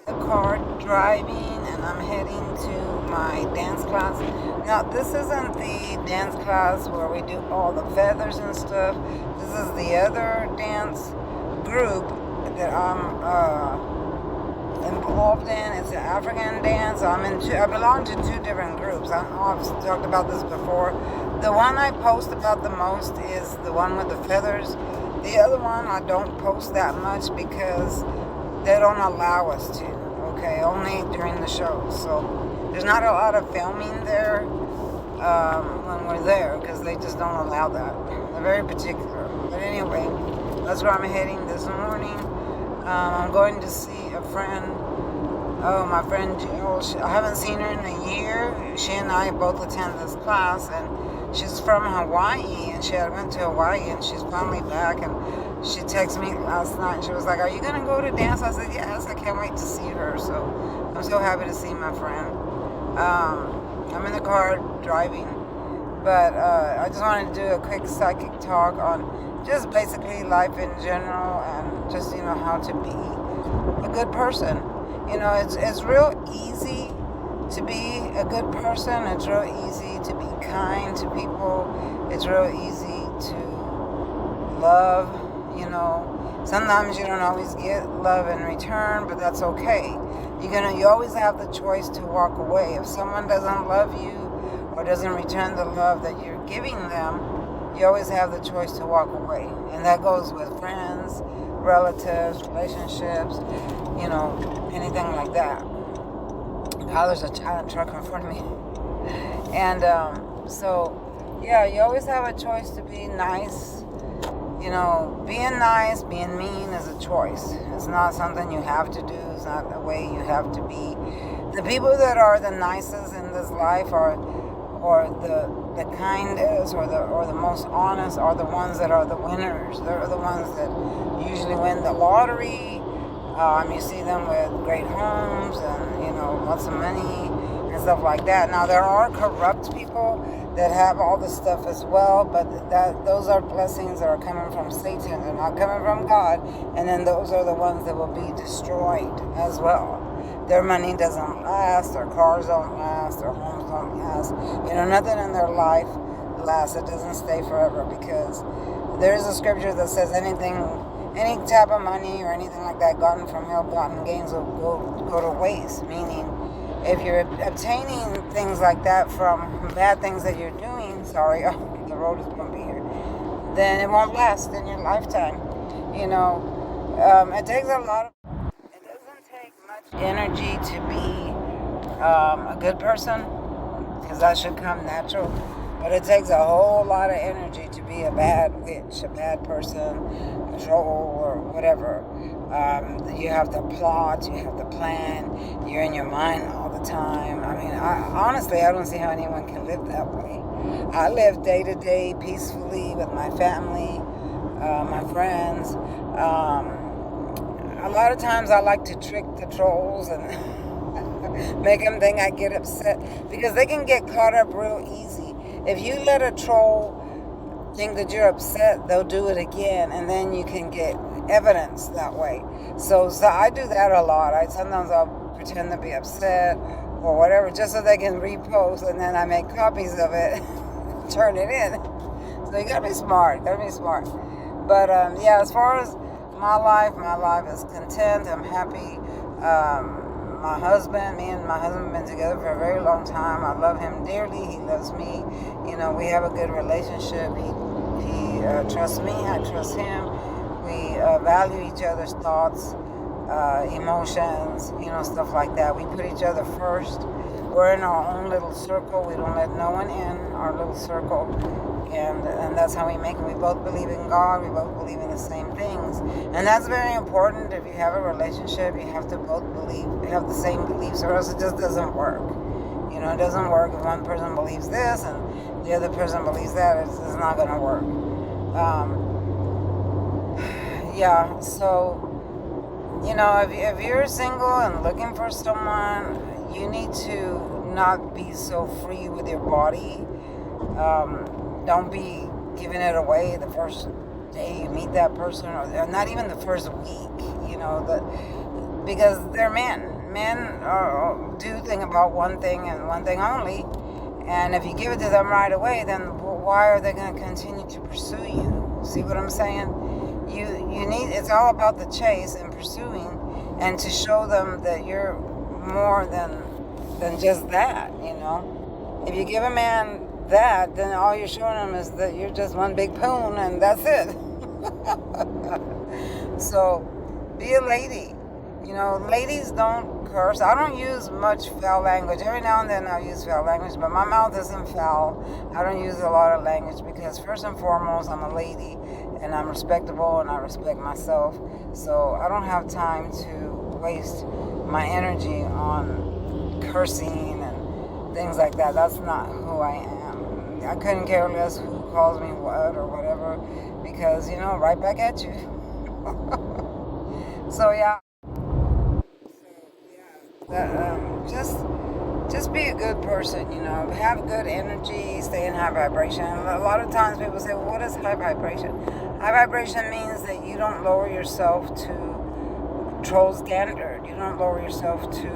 the car driving and I'm heading to my dance class. Now, this isn't the dance class where we do all the feathers and stuff. This is the other dance group that I'm involved in. It's an African dance. I belong to two different groups. I've talked about this before. The one I post about the most is the one with the feathers. The other one I don't post that much because they don't allow us to. Okay, only during the show. So there's not a lot of filming there when we're there because they just don't allow that. They're very particular. But anyway, that's where I'm heading this morning. I'm going to see a friend. Oh, my friend Jill. I haven't seen her in a year. She and I both attend this class, and she's from Hawaii, and she had went to Hawaii, and she's finally back. And she texted me last night. And she was like, "Are you gonna go to dance?" I said, "Yes." I can't wait to see her. So I'm so happy to see my friend. I'm in the car driving, but I just wanted to do a quick psychic talk on just basically life in general, and just how to be a good person. It's real easy to be a good person. It's real easy to be kind to people. It's real easy to love. Sometimes you don't always get love in return, but that's okay. You always have the choice to walk away. If someone doesn't love you or doesn't return the love that you're giving them, you always have the choice to walk away. And that goes with friends, relatives, relationships, anything like that. Oh, there's a giant truck in front of me. And you always have a choice to be nice. Being nice, being mean is a choice. It's not something you have to do. It's not the way you have to be. The people that are the nicest in this life or the kindest or the most honest are the ones that are the winners. They're the ones that usually win the lottery. You see them with great homes and lots of money and stuff like that. Now there are corrupt people that have all this stuff as well, but those are blessings that are coming from Satan. They're not coming from God. And then those are the ones that will be destroyed as well. Their money doesn't last, their cars don't last, their homes don't last. Nothing in their life lasts. It doesn't stay forever, because there's a scripture that says any type of money or anything like that gotten from ill-gotten gains will go to waste. Meaning, if you're obtaining things like that from bad things that you're doing, the road is bumpy here, then it won't last in your lifetime. It takes it doesn't take much energy to be a good person, because that should come natural. But it takes a whole lot of energy to be a bad witch, a bad person, a troll, or whatever. You have to plot, you have to plan, you're in your mind all the time. Honestly, I don't see how anyone can live that way. I live day to day peacefully with my family, my friends. A lot of times I like to trick the trolls and make them think I get upset, because they can get caught up real easy. If you let a troll think that you're upset, they'll do it again, and then you can get evidence that way. So I do that a lot. Sometimes I'll pretend to be upset or whatever, just so they can repost, and then I make copies of it, turn it in. So you gotta be smart. But as far as my life is content. I'm happy. Me and my husband have been together for a very long time. I love him dearly. He loves me. We have a good relationship. He trusts me. I trust him. We value each other's thoughts, emotions, stuff like that. We put each other first. We're in our own little circle. We don't let no one in our little circle. And that's how we make it. We both believe in God. We both believe in the same things. And that's very important. If you have a relationship, you have to both have the same beliefs, or else it just doesn't work. It doesn't work if one person believes this and the other person believes that. It's not going to work. So, if you're single and looking for someone, you need to not be so free with your body. Don't be giving it away the first day you meet that person, or not even the first week, because they're men. men do think about one thing and one thing only. And if you give it to them right away, then why are they going to continue to pursue you? See what I'm saying? You need. It's all about the chase and pursuing, and to show them that you're more than just that. If you give a man that, then all you're showing him is that you're just one big poon, and that's it. So, be a lady. Ladies don't curse. I don't use much foul language. Every now and then I'll use foul language, but my mouth isn't foul. I don't use a lot of language because first and foremost, I'm a lady and I'm respectable and I respect myself. So I don't have time to waste my energy on cursing and things like that. That's not who I am. I couldn't care less who calls me what or whatever because, right back at you. So yeah. Just be a good person, have good energy, stay in high vibration. A lot of times people say, well, what is high vibration? High vibration means that you don't lower yourself to troll standard. You don't lower yourself to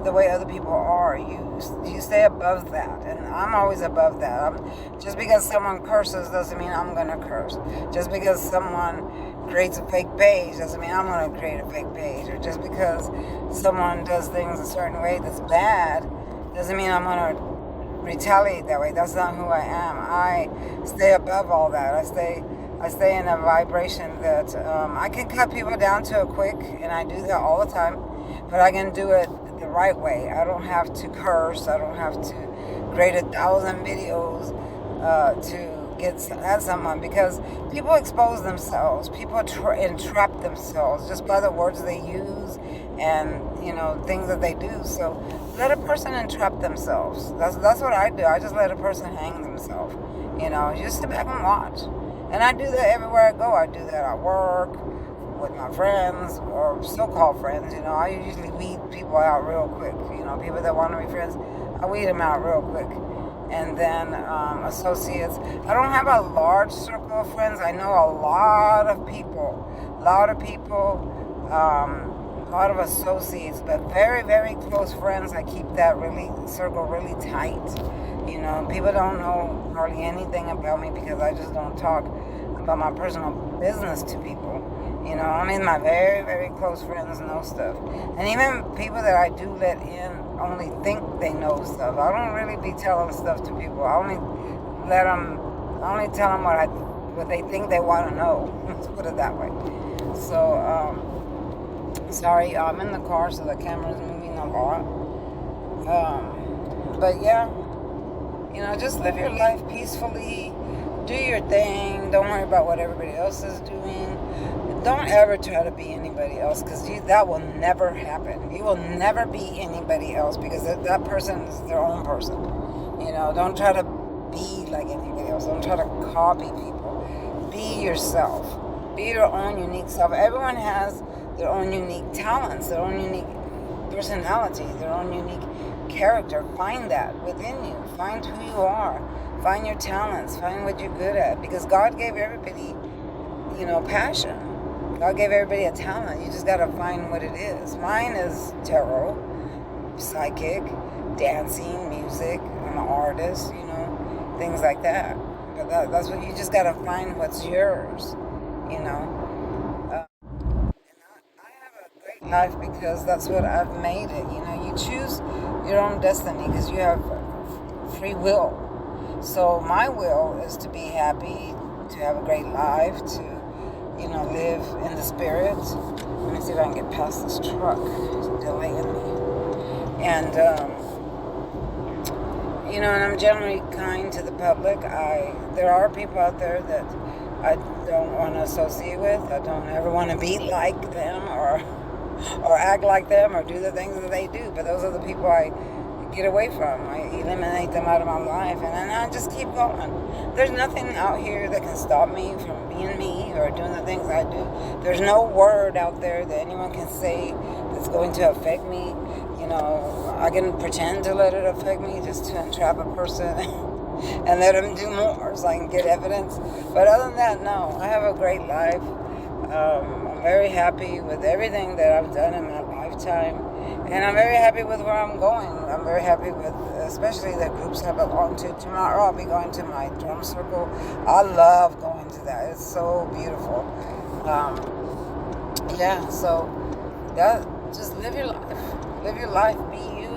the way other people are. You stay above that, and I'm always above that. Just because someone curses doesn't mean I'm gonna curse. Just because someone creates a fake page doesn't mean I'm gonna create a fake page. Or just because someone does things a certain way that's bad doesn't mean I'm gonna retaliate that way. That's not who I am. I stay above all that. I stay in a vibration that I can cut people down to a quick, and I do that all the time. But I can do it the right way. I don't have to curse. I don't have to create 1,000 videos to get at someone, because people expose themselves. People entrap themselves just by the words they use and things that they do. So let a person entrap themselves. That's what I do. I just let a person hang themselves. Just sit back and watch. And I do that everywhere I go. I do that at work, with my friends or so-called friends. I usually weed people out real quick. People that want to be friends, I weed them out real quick. And then associates. I don't have a large circle of friends. I know a lot of people, a lot of associates, but very, very close friends. I keep that circle really tight. People don't know hardly anything about me because I just don't talk about my personal business to people. My very, very close friends know stuff. And even people that I do let in only think they know stuff. I don't really be telling stuff to people. I only tell them what they think they want to know. Let's put it that way. So, sorry, I'm in the car, so the camera's moving a lot. But yeah, just live your life peacefully. Do your thing. Don't worry about what everybody else is doing. Don't ever try to be anybody else, because that will never happen. You will never be anybody else, because that person is their own person. Don't try to be like anybody else. Don't try to copy people. Be yourself. Be your own unique self. Everyone has their own unique talents, their own unique personality, their own unique character. Find that within you. Find who you are. Find your talents. Find what you're good at, because God gave everybody, passion. God gave everybody a talent. You just got to find what it is. Mine is tarot, psychic, dancing, music. I'm an artist, things like that. But that's what you just got to find what's yours, And I have a great life because that's what I've made it. You choose your own destiny because you have free will. So my will is to be happy, to have a great life, to live in the spirit. Let me see if I can get past this truck. It's delaying me. And, and I'm generally kind to the public. There are people out there that I don't want to associate with. I don't ever want to be like them or act like them or do the things that they do. But those are the people I get away from. I eliminate them out of my life, and then I just keep going. There's nothing out here that can stop me from being me or doing the things I do. There's no word out there that anyone can say that's going to affect me. I can pretend to let it affect me just to entrap a person and let them do more so I can get evidence. But other than that, no. I have a great life. I'm very happy with everything that I've done in my lifetime. And I'm very happy with where I'm going. I'm very happy with, especially the groups I belong to. Tomorrow I'll be going to my drum circle. I love going to that. It's so beautiful. Yeah, so that, just live your life. Live your life. Be you.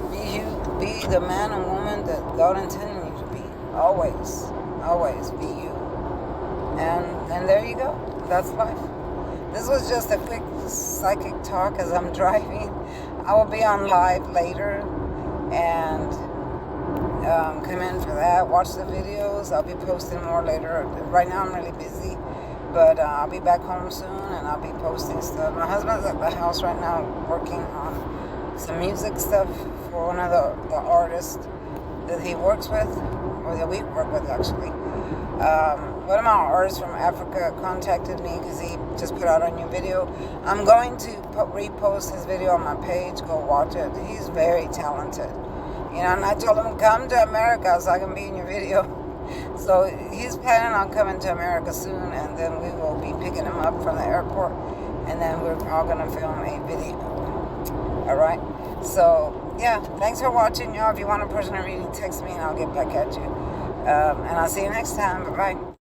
Be you. Be the man and woman that God intended you to be. Always. Always be you. And there you go. That's life. This was just a quick psychic talk as I'm driving. I will be on live later and come in for that. Watch the videos. I'll be posting more later. Right now I'm really busy, but I'll be back home soon and I'll be posting stuff. My husband's at the house right now working on some music stuff for one of the artists that he works with, or that we work with actually. One of my artists from Africa contacted me because he just put out a new video. I'm going to repost his video on my page. Go watch it. He's very talented. You know, and I told him, come to America so I can be in your video. So he's planning on coming to America soon, and then we will be picking him up from the airport, and then we're all going to film a video. All right? So, yeah, thanks for watching, y'all. If you want a personal reading, text me and I'll get back at you. And I'll see you next time. Bye-bye.